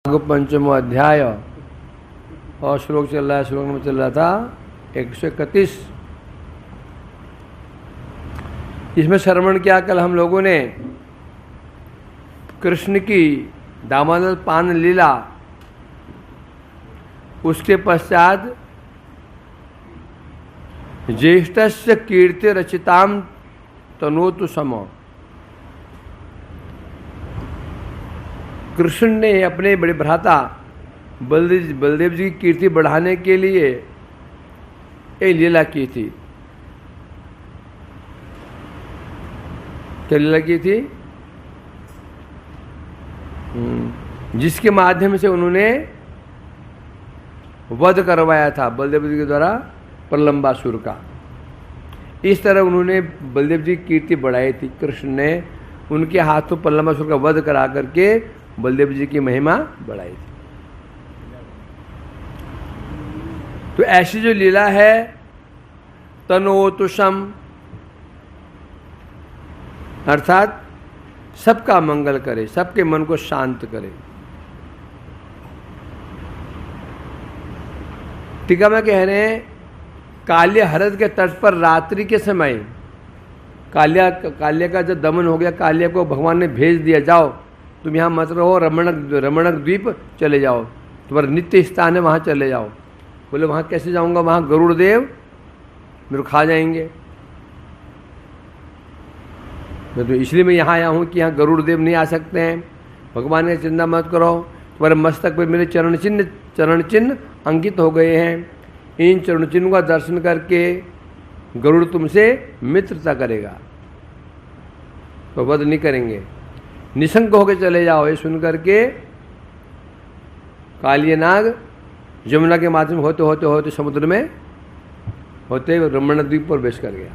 पंचमो अध्याय और श्लोक चल रहा है, श्लोक में चल रहा था 131। इसमें श्रवण किया कल हम लोगों ने कृष्ण की दामानल पान लीला, उसके पश्चात ज्येष्ठस्य कीर्ति रचिताम तनोतु समो। कृष्ण ने अपने बड़े भ्राता बलदेव जी की कीर्ति बढ़ाने के लिए एक लीला की थी। क्या लीला की थी? जिसके माध्यम से उन्होंने वध करवाया था बलदेव जी के द्वारा प्रलंबासुर का। इस तरह उन्होंने बलदेव जी की कीर्ति बढ़ाई थी। कृष्ण ने उनके हाथों प्रलंबासुर का वध करा करके बलदेव जी की महिमा बढ़ाई थी। तो ऐसी जो लीला है तनोतुषम, अर्थात सबका मंगल करे, सबके मन को शांत करे। टीका में कह रहे हैं काल्य हरद के तट पर रात्रि के समय काल्या का जब दमन हो गया, काल्या को भगवान ने भेज दिया, जाओ तुम यहाँ मत रहो, रमणक द्वीप चले जाओ, तुम्हारा नित्य स्थान है, वहाँ चले जाओ। बोले वहाँ कैसे जाऊँगा, वहाँ गरुड़ देव मेरे को खा जाएंगे। मैं तो इसलिए मैं यहाँ आया हूँ कि यहाँ गरुड़ देव नहीं आ सकते हैं। भगवान ने चिंता मत करो, तुम्हारे मस्तक पर मेरे चरण चिन्ह अंकित हो गए हैं। इन चरण चिन्ह का दर्शन करके गरुड़ तुमसे मित्रता करेगा, तो वध नहीं करेंगे। निशंक होकर चले जाओ। ये सुन करके कालिय नाग यमुना के माध्यम होते होते होते समुद्र में होते रमण द्वीप पर प्रवेश कर गया।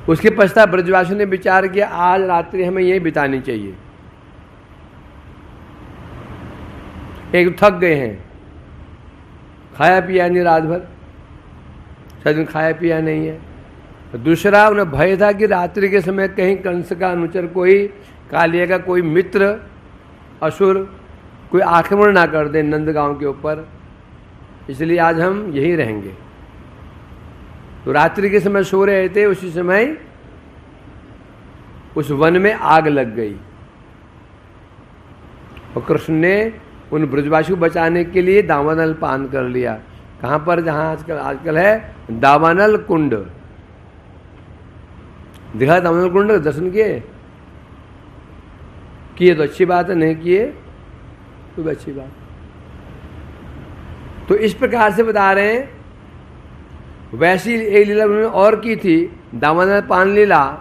उसके पश्चात ब्रजवासी ने विचार किया आज रात्रि हमें यही बितानी चाहिए। एक थक गए हैं, खाया पिया नहीं रात भर, शायद खाया पिया नहीं है। दूसरा उन्हें भय था कि रात्रि के समय कहीं कंस का अनुचर, कोई कालिया का कोई मित्र असुर कोई आक्रमण ना कर दे नंदगांव के ऊपर, इसलिए आज हम यहीं रहेंगे। तो रात्रि के समय सो रहे थे, उसी समय उस वन में आग लग गई और कृष्ण ने उन ब्रजवासी को बचाने के लिए दावानल पान कर लिया। कहाँ पर? जहाँ आजकल है दावानल कुंड। दिखा दावानल कुंड, दर्शन किए तो अच्छी बात है, नहीं किए तो भी अच्छी बात। तो इस प्रकार से बता रहे हैं। वैसी एक लीला उन्होंने और की थी, दावानल पान लीला,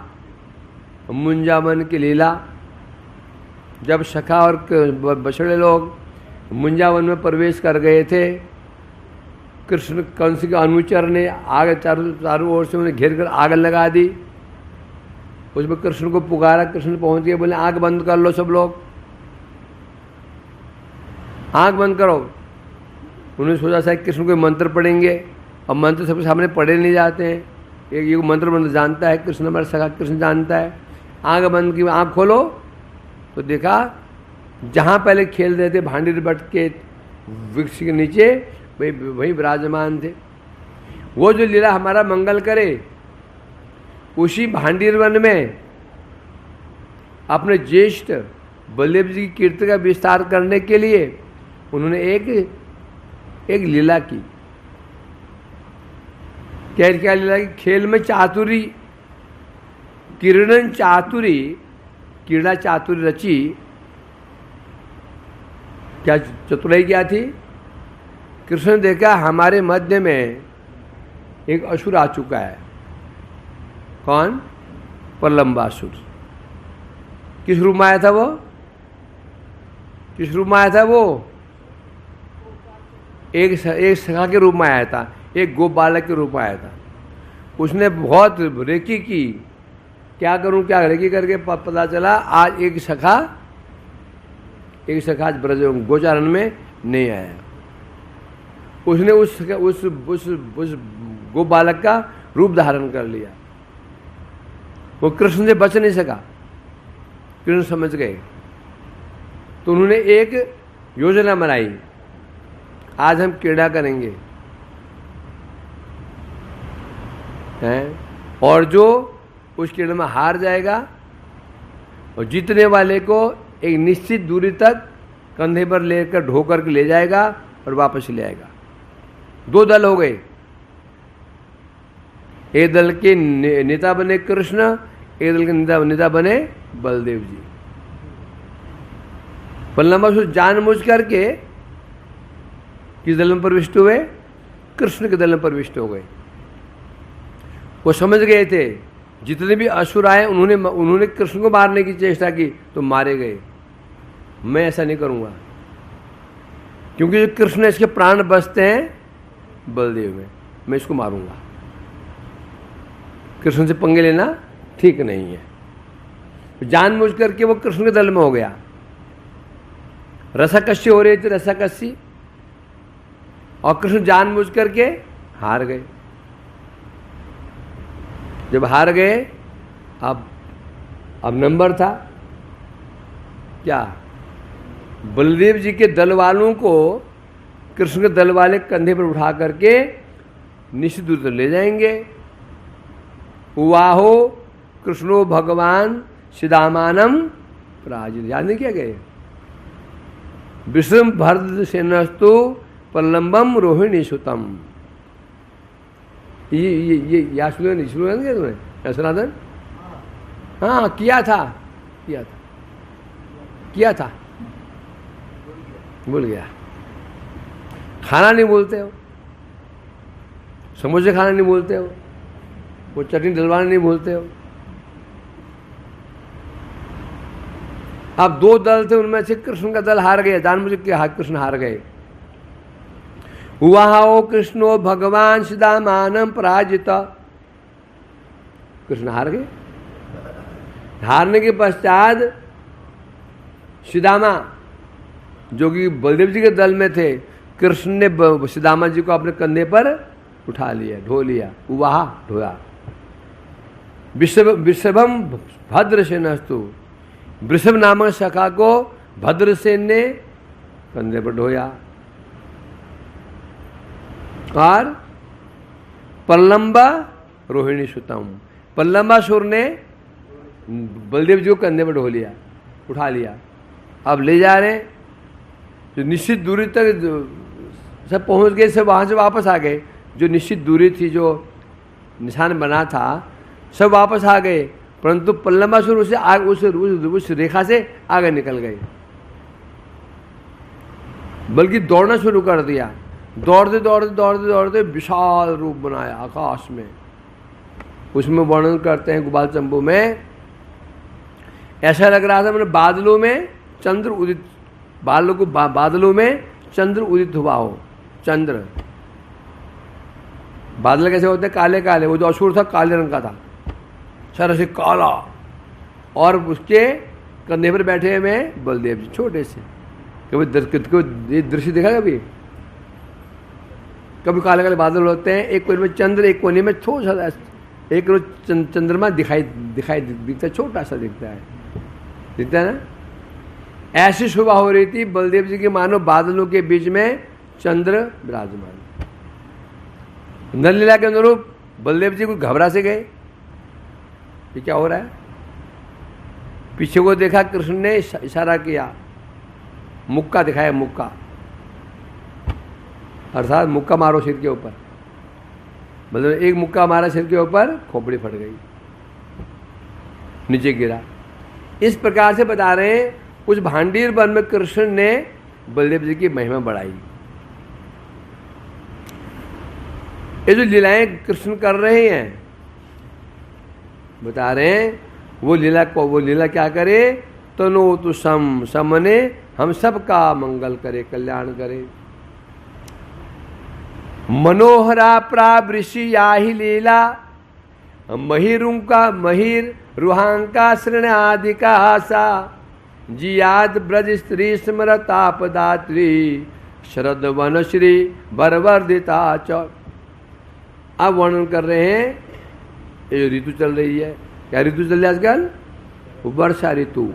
मुंजावन की लीला। जब सखा और बछड़े लोग मुंजावन में प्रवेश कर गए थे, कृष्ण कंस के अनुचर ने आग चारों ओर से उन्हें घेर कर आग लगा दी। उसमें कृष्ण को पुकारा, कृष्ण पहुंच गए, बोले आंख बंद कर लो सब लोग, आंख बंद करो। उन्होंने सोचा शायद कृष्ण को मंत्र पढ़ेंगे, और मंत्र सबके सामने पढ़े नहीं जाते हैं। एक ये मंत्र जानता है कृष्ण, हमारा सखा कृष्ण जानता है। आंख बंद की, आंख खोलो तो देखा जहाँ पहले खेल रहे थे भांडीर बट के वृक्ष के नीचे वही विराजमान थे। वो जो लीला हमारा मंगल करे, उसी भांडीर वन में अपने ज्येष्ठ बलदेव जी की कीर्ति का विस्तार करने के लिए उन्होंने एक लीला की। क्या लीला की? खेल में चातुरी, क्रीड़ा चातुरी रची। क्या चतुराई क्या थी? कृष्ण ने देखा हमारे मध्य में एक असुर आ चुका है। कौन? प्रलंबासुर। किस रूप में आया था वो? किस रूप में आया था वो? एक सखा के रूप में आया था, एक गोप बालक के रूप में आया था। उसने बहुत रेकी की, क्या करूं क्या, रेकी करके पता चला आज एक सखा आज ब्रज गोचारण में नहीं आया। उसने उस गोप बालक का रूप धारण कर लिया। वो कृष्ण से बच नहीं सका। कृष्ण समझ गए तो उन्होंने एक योजना बनाई, आज हम क्रीड़ा करेंगे हैं, और जो उस क्रीड़ा में हार जाएगा और जीतने वाले को एक निश्चित दूरी तक कंधे पर लेकर ढो करके ले जाएगा और वापस ले आएगा। दो दल हो गए, एक दल के नेता बने कृष्ण, एक दल के नेता बने बलदेव जी। बलरामासुर जानबूझ करके किस दल में प्रविष्ट हुए? कृष्ण के दल में प्रविष्ट हो गए। वो समझ गए थे जितने भी असुर आए उन्होंने कृष्ण को मारने की चेष्टा की तो मारे गए, मैं ऐसा नहीं करूंगा, क्योंकि जो कृष्ण इसके प्राण बसते हैं बलदेव में, मैं इसको मारूंगा। कृष्ण से पंगे लेना ठीक नहीं है। जानबूझ करके वो कृष्ण के दल में हो गया। रसाकसी हो रही थी, रसाकसी, और कृष्ण जानबूझ करके हार गए। जब हार गए, अब नंबर था क्या? बलदेव जी के दल वालों को कृष्ण के दल वाले कंधे पर उठा करके निश्चित दूर तक ले जाएंगे। उवाहो कृष्णो भगवान सिदामानम पराजित, याद नहीं किया गया? विषम भरत सेनस्तु प्रलंबम रोहिणी सुतम। ये या सुन क्या तुम्हें सनातन? हाँ, किया था, भूल गया। खाना नहीं बोलते हो, समोसे खाना नहीं बोलते हो, वो चटनी डलवाना नहीं बोलते हो। अब दो दल थे, उनमें से कृष्ण का दल हार गया, जानबूझ के कृष्ण हार गए। उवाहो कृष्णो भगवान सिदामानम पराजित, कृष्ण हार गए। हारने के पश्चात सिदामा जो कि बलदेव जी के दल में थे, कृष्ण ने सिदामा जी को अपने कंधे पर उठा लिया, ढो लिया। उवाहा, ढोया। वृषभम भद्रसेनस्तु, वृषभ नामक सखा को भद्रसेन ने कंधे पर ढोया। और प्रलंबा रोहिणी सुतम, प्रलंबासुर ने बलदेव जी को कंधे पर ढो लिया, उठा लिया। अब ले जा रहे, जो निश्चित दूरी तक सब पहुंच गए, सब वहां से वापस आ गए। जो निश्चित दूरी थी, जो निशान बना था, सब वापस आ गए, परंतु प्रलंबासुर उस रेखा से आगे निकल गए, बल्कि दौड़ना शुरू कर दिया। दौड़ते विशाल रूप बनाया आकाश में। उसमें वर्णन करते हैं गोपाल चंपू में, ऐसा लग रहा था मैंने बादलों में चंद्र उदित, बादलों में चंद्र उदित हुआ हो। चंद्र, बादल कैसे होते हैं? काले काले। वो जो असुर था काले रंग का था, सर से काला, और उसके कंधे पर बैठे हुए बलदेव जी छोटे से। कभी दृश्य देखा कभी काले काले बादल होते हैं, एक कोने में चंद्र, एक कोने में छोटा सा, एक रोज चंद्रमा दिखता, छोटा सा दिखता है ना। ऐसी शोभा हो रही थी बलदेव जी की, मानो बादलों के बीच में चंद्र विराजमान। नललीला के अनुरूप बलदेव जी को घबरा से गए, ये क्या हो रहा है? पीछे को देखा, कृष्ण ने इशारा किया, मुक्का दिखाया, मुक्का, अर्थात मुक्का मारो सिर के ऊपर। मतलब एक मुक्का मारा सिर के ऊपर, खोपड़ी फट गई, नीचे गिरा। इस प्रकार से बता रहे हैं, उस भांडीर वन में कृष्ण ने बलदेव जी की महिमा बढ़ाई। ये जो लीलाएं कृष्ण कर रहे हैं, बता रहे हैं, वो लीला क्या करे? तनो तु समने, हम सबका मंगल करे, कल्याण करे। मनोहरा प्रावृषि याही लीला, महिर रुहांका श्रण आदि का आशा, जियाद ब्रज स्त्री स्मरतापदात्री, शरद वन श्री बरवर्दिता च। अब वर्णन कर रहे हैं, ये ऋतु चल रही है। क्या ऋतु चल रही है आजकल? वर्षा ऋतु।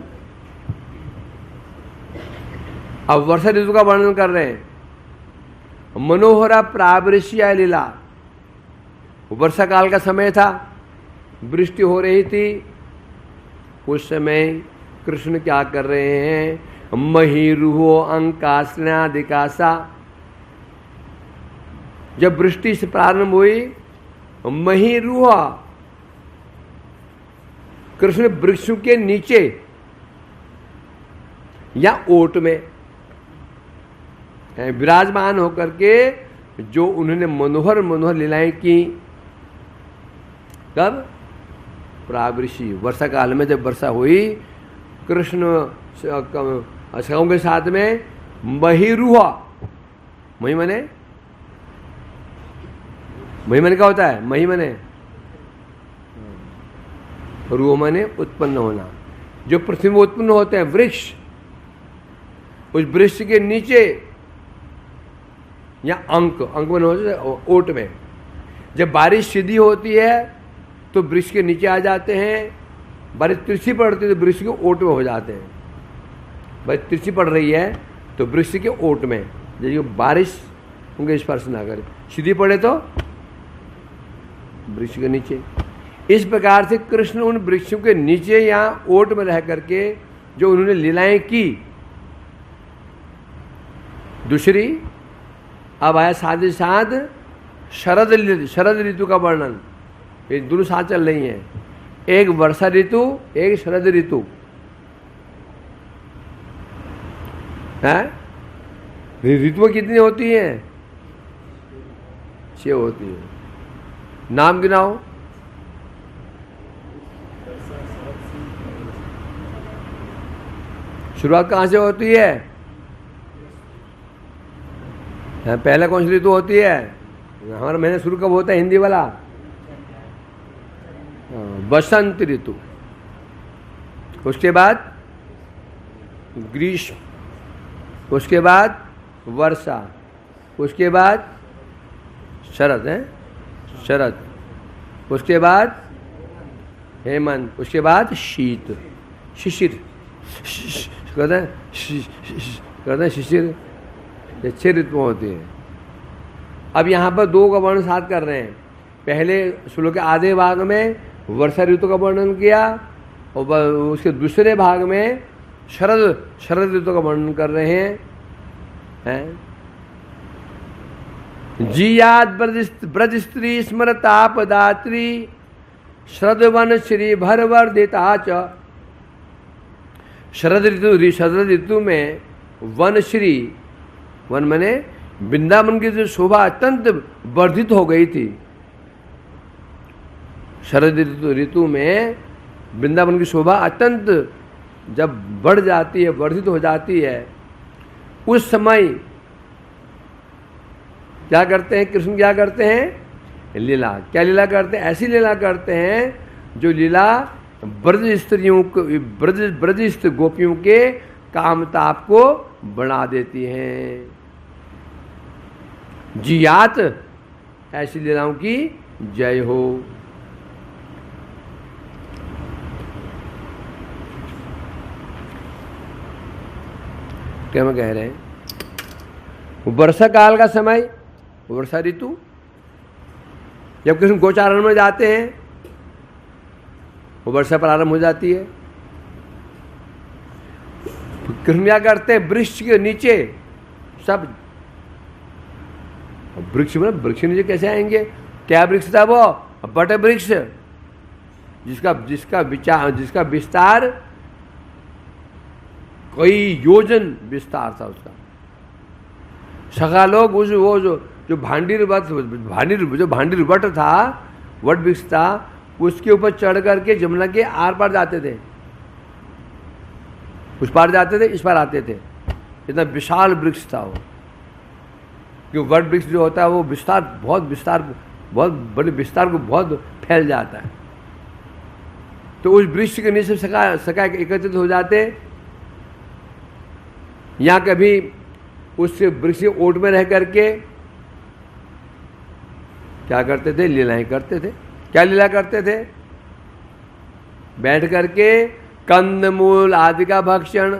अब वर्षा ऋतु का वर्णन कर रहे हैं। मनोहरा प्रावृष्या लीला, वर्षा काल का समय था, वृष्टि हो रही थी। उस समय कृष्ण क्या कर रहे हैं? महीरुहो अंकास्नादिकासा, जब वृष्टि से प्रारंभ हुई, महीरुहा, कृष्ण वृक्षों के नीचे या ओट में विराजमान होकर के जो उन्होंने मनोहर मनोहर लीलाएं की। कब? प्रावृषि, वर्षा काल में जब वर्षा हुई, कृष्ण सखाओं के साथ में महीरुहा, मही मने क्या होता है? मही मने रूह मने उत्पन्न होना, जो पृथ्वी में उत्पन्न होते हैं वृक्ष, उस वृक्ष के नीचे या अंक में होते हैं ओट में। जब बारिश सीधी होती है तो वृक्ष के नीचे आ जाते हैं, बारिश तिरछी पड़ती है तो वृक्ष के ओट में हो जाते हैं। बारिश तिरछी पड़ रही है तो वृक्ष के ओट में, जैसे बारिश उनके स्पर्श ना करे, सीधी पड़े तो वृक्ष के नीचे। इस प्रकार से कृष्ण उन वृक्षों के नीचे या ओट में रह करके जो उन्होंने लीलाएं की। दूसरी, अब आया साथ ही साथ शरद ऋतु का वर्णन। ये दोनों साथ चल रही हैं, एक वर्षा ऋतु, एक शरद ऋतु है। ऋतुएं कितनी होती हैं? 6 होती है। नाम गिनाओ। शुरुआत कहाँ से होती है? पहले कौन सी ऋतु होती है? हमारा महीना शुरू कब होता है हिंदी वाला? बसंत ऋतु, उसके बाद ग्रीष्म, उसके बाद वर्षा, उसके बाद शरद है, शरद, उसके बाद हेमंत, उसके बाद शीत, शिशिर कहते हैं शिशिर। ये 6 ऋतुएं होती हैं। अब यहाँ पर 2 का वर्णन साथ कर रहे हैं। पहले श्लोक के आधे भाग में वर्षा ऋतु का वर्णन किया और उसके दूसरे भाग में शरद ऋतु का वर्णन कर रहे हैं। जियाद ब्रज स्त्री स्मरतापदात्री शरदवन श्री भरवर्दिता च। शरद ऋतु में वनश्री, वन मने वृंदावन की जो शोभा अत्यंत वर्धित हो गई थी। शरद ऋतु में वृंदावन की शोभा अत्यंत जब बढ़ जाती है, वर्धित हो जाती है, उस समय क्या करते हैं कृष्ण? क्या करते हैं? लीला। क्या लीला करते हैं? ऐसी लीला करते हैं जो लीला ब्रज स्त्रियों को, ब्रज गोपियों के कामताप को बढ़ा देती हैं। जियात, ऐसी लीलाओं की जय हो। क्या मैं कह रहे हैं? वर्षा काल का समय, वर्षा ऋतु, जब कृष्ण गोचारण में जाते हैं वो वर्षा प्रारंभ हो जाती है। कृष्ण क्या करते हैं? वृक्ष के नीचे सब, वृक्ष में, वृक्ष नीचे कैसे आएंगे? क्या वृक्ष था वो? बट वृक्ष, जिसका विस्तार कई योजन विस्तार था उसका। सखा लोग उस वो जो भांडीर वट था, वट वृक्ष था, उसके ऊपर चढ़ करके जमुना के आर पार जाते थे, उस पार जाते थे, इस पार आते थे। इतना विशाल वृक्ष था वो। क्योंकि वट वृक्ष जो होता है वो बहुत बड़े विस्तार को बहुत फैल जाता है। तो उस वृक्ष के नीचे सखा एकत्रित हो जाते, या कभी उस वृक्ष के ओट में रह करके क्या करते थे? लीलाएं करते थे। क्या लीला करते थे? बैठ करके कंदमूल आदि का भक्षण,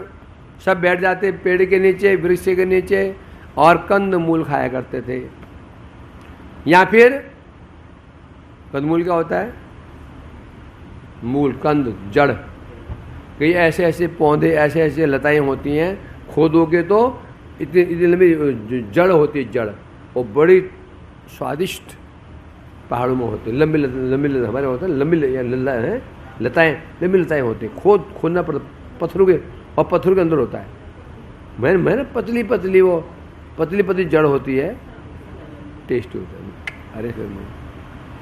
सब बैठ जाते पेड़ के नीचे, वृक्ष के नीचे, और कंद मूल खाया करते थे। या फिर कंदमूल क्या होता है? मूल, कंद, जड़। कई ऐसे ऐसे पौधे, ऐसे ऐसे लताएं होती हैं, खोदोगे तो इतनी इतनी लंबी जड़ होती है, जड़, और बड़ी स्वादिष्ट पहाड़ों में होते, लंबी लंबी हमारे होते हैं लंबी लताएं, लंबी लताएं होती हैं, खोदना पड़ता पत्थरों के, और पत्थरों के अंदर होता है। मैंने पतली पतली, वो पतली पतली जड़ होती है, टेस्ट होता है। अरे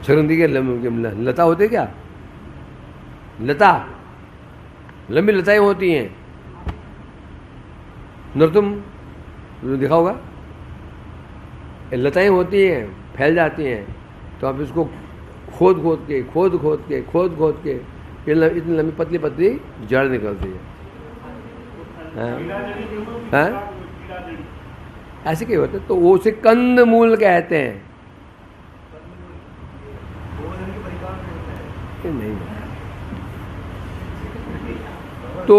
सरंदी के लता होते क्या? लता, लंबी लताएं होती हैं। तुम देखा होगा, लताएं होती हैं, फैल जाती हैं, तो आप इसको खोद खोद के इतनी लंबी पतली पतली जड़ निकलती है। हाँ? ऐसे क्या होता है? तो वो उसे कंद मूल कहते हैं। नहीं, तो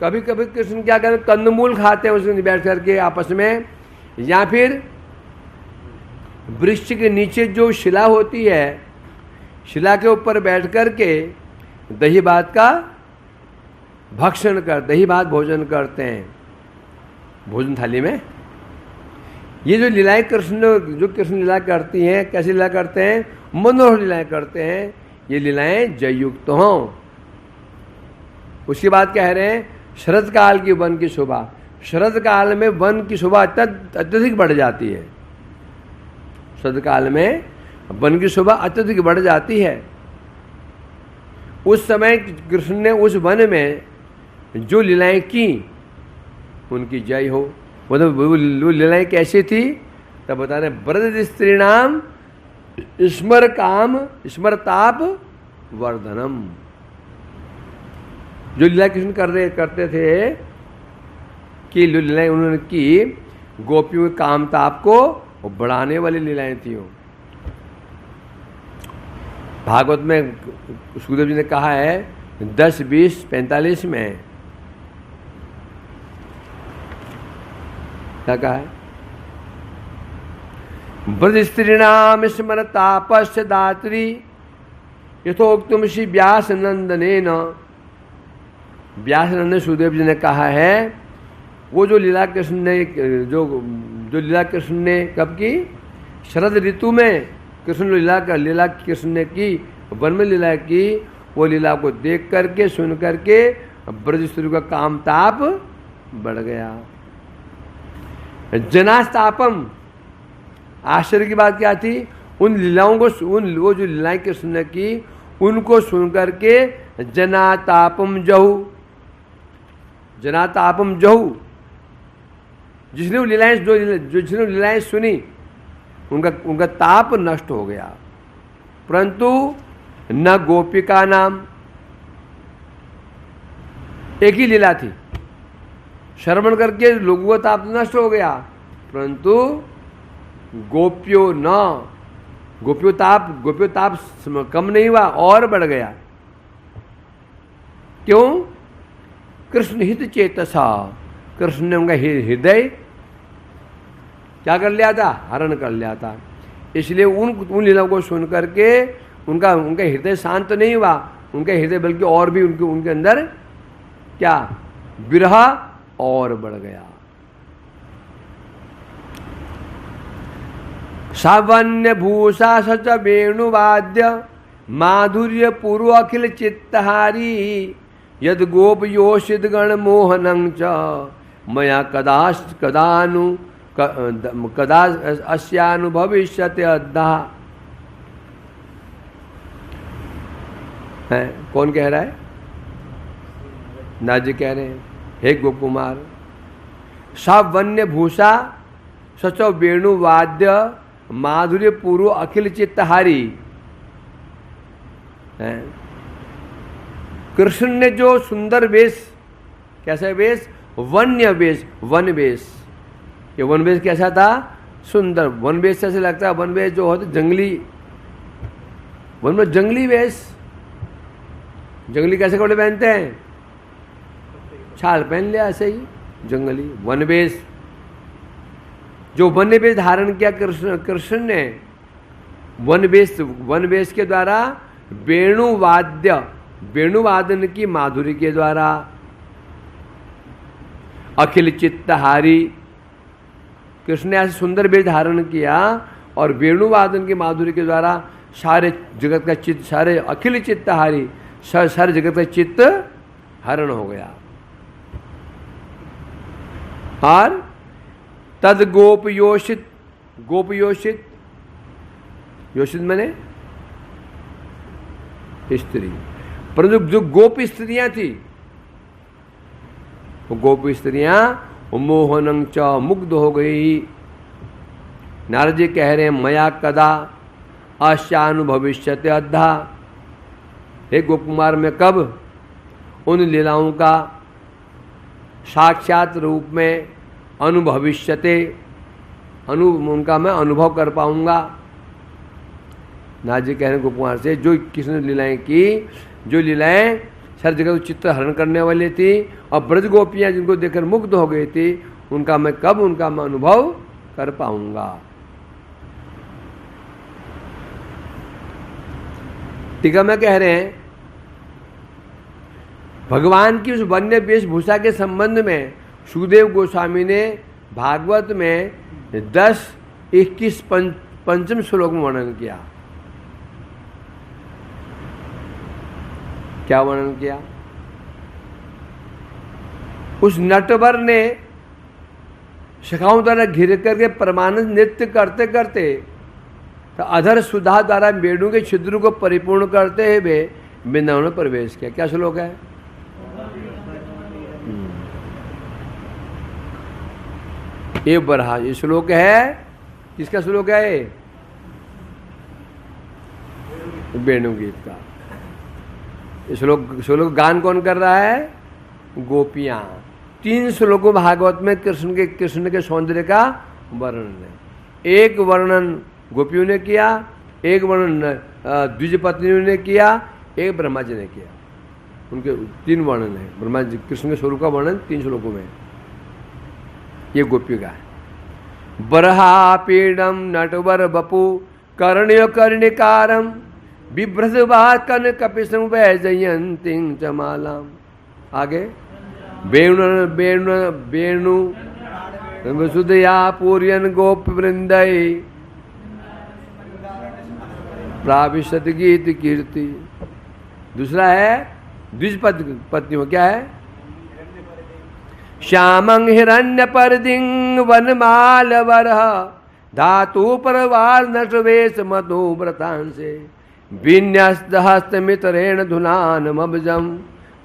कभी कभी कृष्ण क्या करते, कंदमूल खाते हैं उसमें बैठ करके आपस में, या फिर वृक्ष के नीचे जो शिला होती है, शिला के ऊपर बैठ करके दही भात का भक्षण कर, दही भात भोजन करते हैं भोजन थाली में। ये जो लीलाएं कृष्ण लीला करती हैं, कैसी लीला करते हैं? मनोहर लीलाएं करते हैं। ये लीलाएं जययुक्त हों। उसके बाद कह रहे हैं शरद काल की वन की शोभा। शरद काल में वन की शोभा अत्यधिक बढ़ जाती है। शरद काल में वन की शोभा अत्यधिक बढ़ जाती है। उस समय कृष्ण ने उस वन में जो लीलाएं की, उनकी जय हो। मतलब वो लीलाएं कैसी थी? तब बता रहे, ब्रज स्त्रीणाम स्मर काम स्मर ताप वर्धनम। जो लीला कृष्ण करते थे कि लीलाएं उन्होंने की, गोपियों के काम ताप को बढ़ाने वाली लीलाएं थी। भागवत में सुखदेव जी ने कहा है 10, 20, 45 में क्या कहा है? ब्रज स्त्रीणाम स्मर तापस्य दात्री यथोक्तम श्री व्यास नंदनेन। व्यास नंदन सुखदेव जी ने कहा है, वो जो लीला कृष्ण ने जो लीला कृष्ण ने कब की? शरद ऋतु में कृष्ण लीला कृष्ण ने की, वन में लीला की। वो लीला को देख करके, सुन करके ब्रज स्त्री का काम ताप बढ़ गया। जनास्तापम, आश्चर्य की बात क्या थी? उन लीलाओं को, वो जो लीलाएं कृष्ण ने की, उनको सुन करके जनातापम जहु, जनातापम जहु, जिसने वो लीलाएं जिसने लीलाएं सुनी, उनका ताप नष्ट हो गया। परंतु न गोपिका नाम, एक ही लीला थी, श्रवण करके लोगों का ताप नष्ट हो गया, परंतु गोपियों ताप कम नहीं हुआ, और बढ़ गया। क्यों? कृष्ण हित चेतसा, कृष्ण ने उनका हृदय क्या कर लिया था? हरण कर लिया था। इसलिए उन लीलाओं को सुन करके उनका हृदय शांत नहीं हुआ, उनका हृदय बल्कि और भी उनके अंदर क्या? विरह और बढ़ गया। सावन्य भूषा सच वेणुवाद्य माधुर्य पूर्व अखिल चित्तहारी यद गोप योषित गण मोहनं च मया कदा अस्यानुभविष्यते अद्धा। है कौन कह रहा है? नाथ जी कह रहे हैं, हे गोप कुमार, सावन्य भूषा सच वेणुवाद्य माधुर्य पूर्व अखिल चित्तहारी। कृष्ण ने जो सुंदर वेश, कैसा वेश? वन्य वेश, वन वेश। ये वन वेश कैसा था? सुंदर। वन वेश से लगता है, वन वेश जो होता जंगली, वन में जंगली वेश। जंगली कैसे कपड़े पहनते हैं? छाल पहन लिया ऐसे ही जंगली वनवेश। जो वनवेश धारण किया कृष्ण ने, वनवेश के द्वारा वेणुवादन की माधुरी के द्वारा, अखिल चित्तहारी, कृष्ण ने ऐसे सुंदर वेश धारण किया और वेणुवादन की माधुरी के द्वारा सारे जगत का चित्त, सारे अखिल चित्तहारी, सारे जगत का चित्त हरण हो गया। और तद गोपयोषित, गोपयोषित, योषित मैंने स्त्री, परंतु जो गोप स्त्रियां थी, वो गोप स्त्रियां मोहनं च मुग्ध हो गई। नारद जी कह रहे हैं मया कदा अश्यानुभविष्यते अद्धा, हे गोप कुमार में कब उन लीलाओं का साक्षात रूप में अनुभविष्यते, उनका मैं अनुभव कर पाऊंगा। नारद जी कह रहे हैं गोप कुमार से, जो कृष्ण ने लीलाएं की, जो लीलाएं सारी जगह चित्त हरण करने वाली थी और ब्रज गोपियां जिनको देखकर मुग्ध हो गई थी, उनका मैं कब उनका मैं अनुभव कर पाऊंगा। टीका में कह रहे हैं भगवान की उस वन्य वेशभूषा के संबंध में सुखदेव गोस्वामी ने भागवत में 10, 21, पंचम श्लोक में वर्णन किया। क्या वर्णन किया? उस नटवर ने शिखाओं द्वारा घिर करके परमानंद नृत्य करते करते तो अधर सुधा द्वारा वेणु के छिद्र को परिपूर्ण करते हुए वृंदावन में प्रवेश किया। क्या श्लोक है? ये बरहा, ये श्लोक है, किसका श्लोक है? वेणु गीत का। श्लोक गान कौन कर रहा है? गोपियां। 3 श्लोकों भागवत में कृष्ण के सौंदर्य का वर्णन है। एक वर्णन गोपियों ने किया, एक वर्णन द्विज पत्नियों ने किया, एक ब्रह्मा जी ने किया। उनके 3 वर्णन है। ब्रह्मा जी कृष्ण के स्वरूप का वर्णन 3 श्लोकों में। ये गोपियों का है। बरहा पीडम नटवर बपु कर्ण्य कर्णिकारम बिभ्रसवाकन कपिशं वैजयंती चमालाम। आगे वेणु वसुदया पूर्यन गोप वृंदय प्राविशत गीत कीर्ति। दूसरा है द्विज पत्नियों, क्या है? श्यामं हिरण्य परदिंग वनमाल वरह धातु परवार नटवेश मधु व्रतांसे विन्यस्त हस्तमितरेण धुनान मबजम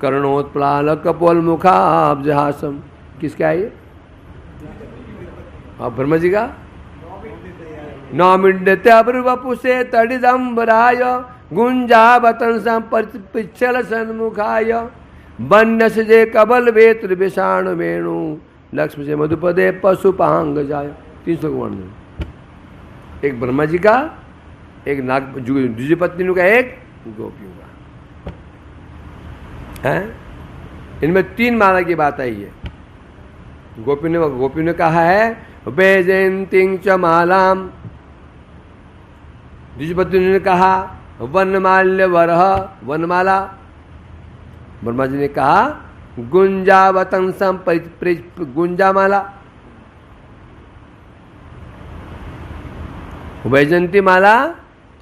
कर्णोत्प्लाल कपोलमुखाब्जहासम। किसका है ये? ब्रह्मा जी का। नौमिंडत्यवपुषे तडिदम्बराय गुंजावतन संपिच्छल सन्मुखाय वन्यस जे कबल वेत्र विषाण वेणु लक्ष्मी से मधुपदे पशुपांग जाय। 3 श्लोक वर्णन, एक ब्रह्मा जी का, एक नाग द्विज पत्नी का, एक गोपियों का है। इनमें 3 माला की बात आई है। गोपियों ने कहा है वैजयंती च मालाम, द्विज पत्नी ने कहा वनमाल्य वरह वनमाला, ब्रह्मा जी ने कहा गुंजावतंसम गुंजामाला। वैजयंती माला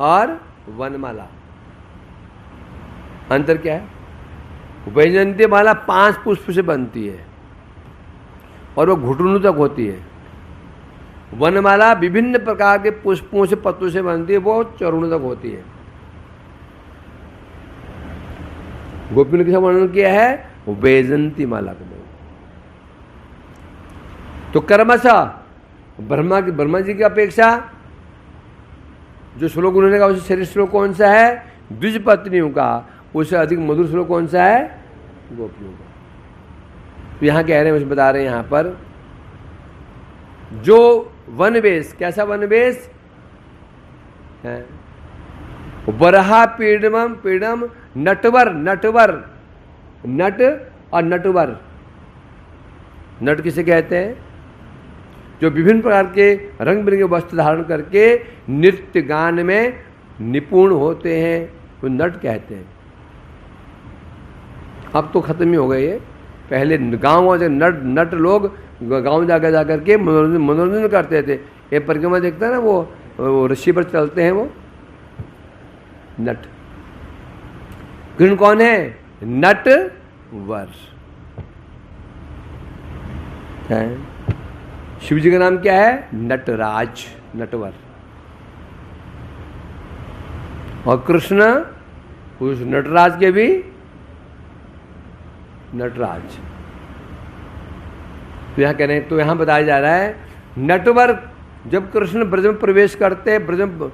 और वनमाला अंतर क्या है? वैजयंती माला 5 पुष्प से बनती है और वो घुटनों तक होती है। वनमाला विभिन्न प्रकार के पुष्पों से, पत्तों से बनती है, वो चरणों तक होती है। गोपी ने किसका वर्णन किया है? वैजयंती माला का वर्णन। तो क्रमशः ब्रह्मा जी की अपेक्षा जो श्लोक उन्होंने कहा उससे श्रेष्ठ श्लोक कौन सा है? द्विज पत्नियों का। उससे अधिक मधुर श्लोक कौन सा है? गोपियों का। तो यहाँ कह रहे हैं, बता रहे हैं यहाँ पर, जो वनवेश, कैसा वनवेश है? बरहा पीडम नटवर, नट और नटवर, नट किसे कहते हैं? जो विभिन्न प्रकार के रंग बिरंगे वस्त्र धारण करके नृत्य गान में निपुण होते हैं, तो नट कहते हैं। अब तो खत्म ही हो गए ये। पहले गांव में नट लोग गांव जा करके मनोरंजन करते थे। ये परिक्रमा देखता है ना, वो रस्सी पर चलते हैं, वो नट। कृष्ण कौन है? नटवर है। शिव जी का नाम क्या है? नटराज, नटवर। और कृष्ण उस नटराज के भी नटराज। तो यहाँ कह रहे हैं, तो यहाँ बताया जा रहा है नटवर जब कृष्ण ब्रज में प्रवेश करते हैं, ब्रज में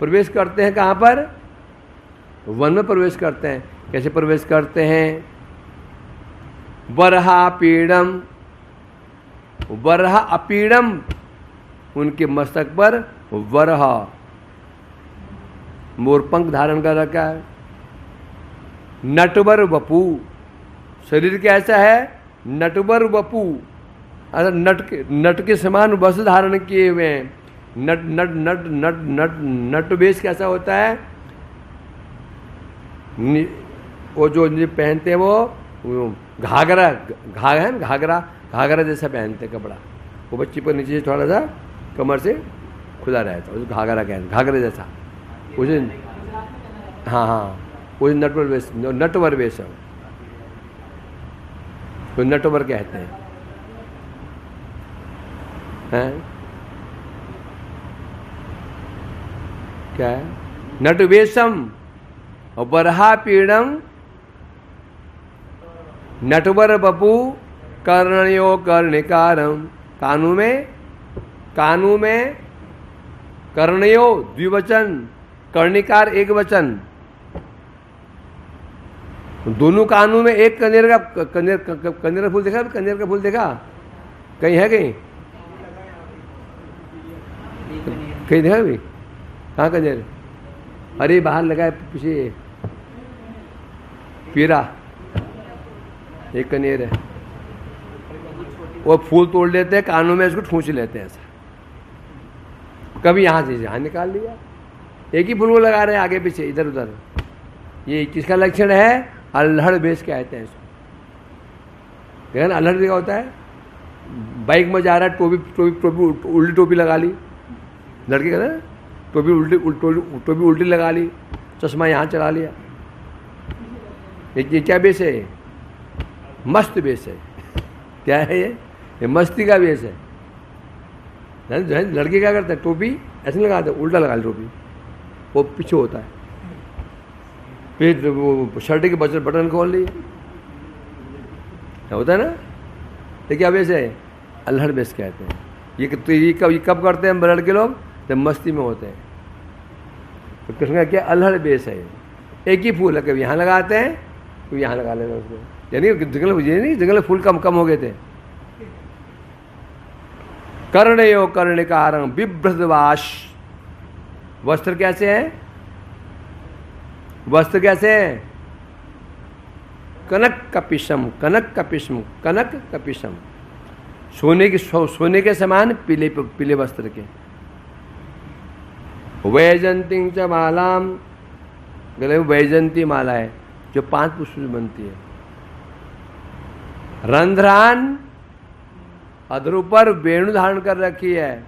प्रवेश करते हैं, कहाँ पर? वन में प्रवेश करते हैं। कैसे प्रवेश करते हैं? वरहा पीड़म, वरहा अपीड़म, उनके मस्तक पर वरह मोरपंख धारण कर रखा है। नटवर वपू, शरीर कैसा है? नटवर वपू, नट के समान वस्त्र धारण किए हुए हैं। नट नट नट नट नट नट वेश कैसा होता है? वो जो पहनते हैं वो घाघरा, घाघरा जैसा पहनते हैं कपड़ा। वो बच्ची पर नीचे से थोड़ा सा कमर से खुला रहता है, उसको घाघरा कहते हैं, घाघरे जैसा। उसे हाँ उसे नटवर वेश है, तो नटवर कहते हैं। क्या है? नटवेशम और बरहा पीड़म, नटवर बपू कर्णयो कर्णिकारम। कानू में कर्णयो द्विवचन, कर्णिकार एक वचन। दोनों कानों में एक कनेर का फूल देखा? कनेर का फूल देखा? कहीं है? कहीं देखा भी? कहाँ कनेर? अरे बाहर लगा है पीछे, पीरा एक कनेर है। वो फूल तोड़ लेते हैं, कानों में इसको ठूंस लेते हैं ऐसा। कभी यहाँ से यहाँ निकाल लिया, एक ही फूल को लगा रहे हैं आगे पीछे इधर उधर। ये किसका लक्षण है? अल्हड़ वेश कहते हैं इसको। देखा ना, अल्हड़ क्या होता है? बाइक में जा रहा है, टोपी उल्टी टोपी लगा ली, लड़के का ना, टोपी उल्टी लगा ली, चश्मा यहाँ चला लिया। ये क्या वेश है? मस्त वेश है। क्या है ये मस्ती का वेश है। लड़के क्या करते हैं? टोपी ऐसे लगाते हैं, उल्टा लगा ली टोपी, वो पीछे होता है, फिर वो शर्ट के बटन खोल लिए, होता है ना। ये क्या वेश है? अल्हड़ वेश कहते हैं। ये कब करते हैं लड़के लोग? जब मस्ती में होते हैं। तो कृष्ण का क्या अल्हड़ वेश है? एक ही फूल है, कभी यहाँ लगाते हैं कभी यहाँ लगा लेते हैं उसको। यानी जंगल फूल कम हो गए थे। कर्णयो कर्णिकारं बिभ्रतवाश, वस्त्र कैसे हैं? वस्त्र कैसे हैं? कनक कपिशम, कनक कपिशम, सोने के समान पीले वस्त्र के। वैजंती च मालाम, गले में वैजंती माला है जो 5 पुष्प से बनती है। रंध्रान, अधर पर वेणु धारण कर रखी है।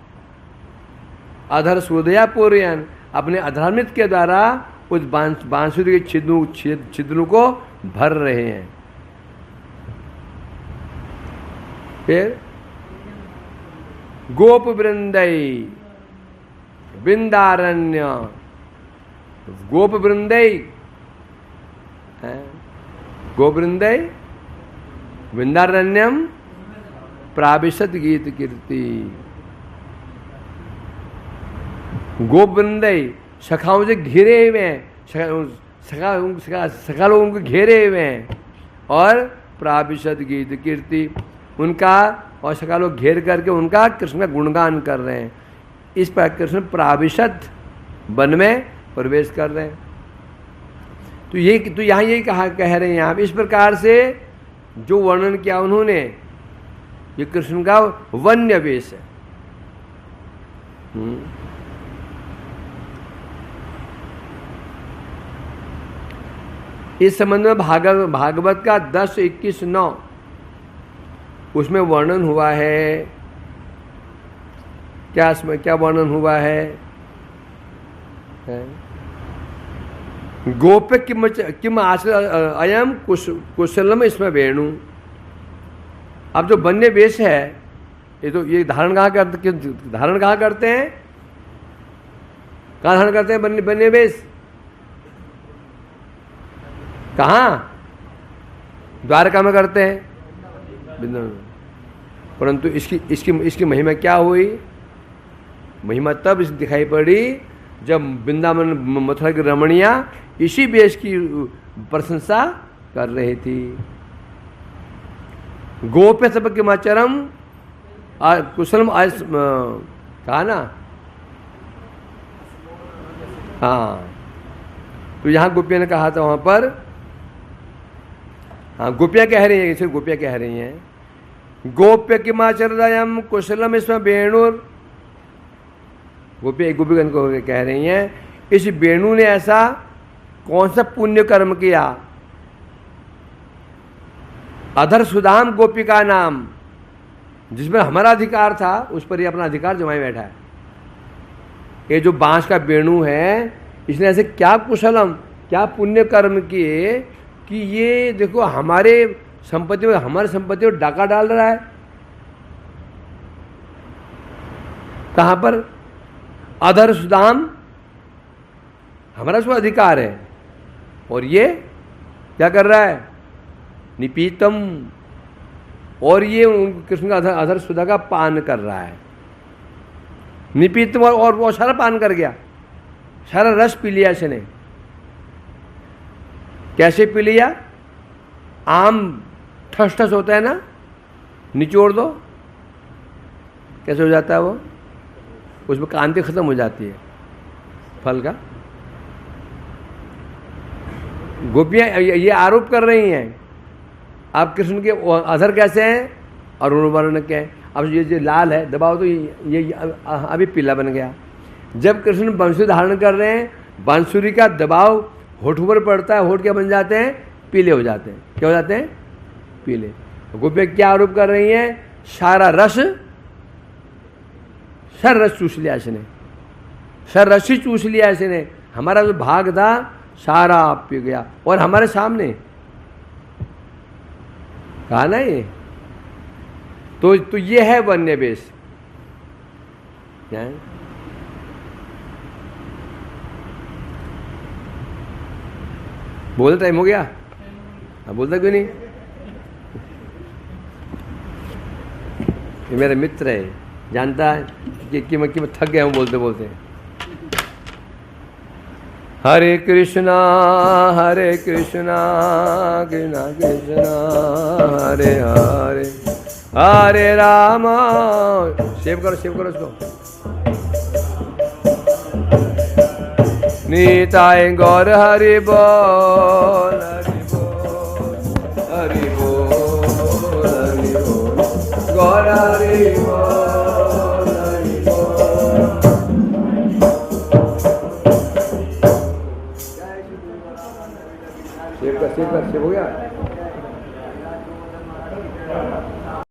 अधर सुदया पूर्यन, अपने अधर्मित के द्वारा उस बांसुरी के छिद्रों को भर रहे हैं। फिर गोप वृंदई वृंदारण्य, गोप वृंदई गोवृंदई वृंदारण्यम प्राविशत गीत कीर्ति। गोवृंदई सखाओं से घिरे हुए हैं, सखा लोग उनको घेरे हुए हैं। और प्राविशत गीत कीर्ति, उनका और सखा लोग घेर करके उनका कृष्ण का गुणगान कर रहे हैं। इस पर कृष्ण प्राविशत वन में प्रवेश कर रहे हैं। तो यहाँ यही कह रहे हैं यहाँ इस प्रकार से जो वर्णन किया उन्होंने, ये कृष्ण का वन्य वेश है। इस संबंध में भागवत का 10:21-9 उसमें वर्णन हुआ है। क्या वर्णन हुआ है? गोप्य किम आचर अयम कुशलम इसमें वेणु। अब जो वन्य वेश है, ये धारण कहाँ करते हैं? कहाँ धारण करते हैं वन्य वेश? कहाँ? द्वारका में करते हैं, वृंदावन। परंतु इसकी महिमा क्या हुई? महिमा तब दिखाई पड़ी जब वृंदावन मथुरा की रमणियां इसी वेश की प्रशंसा कर रही थी। गोप्य सब किमाचरम कुशलम कहा ना? हाँ, तो यहाँ गोपिया ने कहा था, वहां पर हाँ गोपियाँ कह रही हैं, गोपियाँ कह रही हैं गोप्य किमाचरदयम कुशलम इसमें वेणुर। गोपीगण को कह रही हैं इस वेणु ने ऐसा कौन सा पुण्य कर्म किया? अधर सुदाम गोपिका नाम, जिसमें हमारा अधिकार था उस पर ये अपना अधिकार जमाए बैठा है। ये जो बांस का वेणु है, इसने ऐसे क्या कुशलम, क्या पुण्य कर्म किए कि ये देखो हमारी संपत्ति में डाका डाल रहा है। कहां पर? अधर सुदाम, हमारा उसमें अधिकार है, और ये क्या कर रहा है? निपीतम, और ये कृष्ण का अधर सुधा का पान कर रहा है। निपीतम, और वो सारा पान कर गया, सारा रस पी लिया इसने। कैसे पी लिया? आम ठस ठस होता है ना, निचोड़ दो, कैसे हो जाता है वो? उसमें कांति खत्म हो जाती है फल का। गोपियां ये आरोप कर रही हैं आप कृष्ण के अधर कैसे हैं और वर्ण क्या है। अब ये जो लाल है दबाव, तो ये अभी पीला बन गया। जब कृष्ण बांसुरी धारण कर रहे हैं, बांसुरी का दबाव होठ पर पड़ता है, होठ क्या बन जाते हैं? पीले हो जाते हैं। क्या हो जाते हैं? पीले। गोपियां क्या आरोप कर रही हैं? सारा रस चूस लिया इसने, सर रस ही चूस लिया इसने। हमारा जो भाग था सारा पी गया, और हमारे सामने कहा ना ये। तो ये है वन्य वेश। क्या है? बोलते टाइम हो गया? हाँ, बोलता क्यों नहीं? ये मेरा मित्र है, जानता है कि मैं थक गया हूँ बोलते बोलते। हरे कृष्णा कृष्णा कृष्णा हरे हरे, हरे राम। सेव करो उसको। नीताय गौर हरि बोल, हरि बोल, हरि बोल, गौर हरि बोल, हरि बोल। सेव हो गया।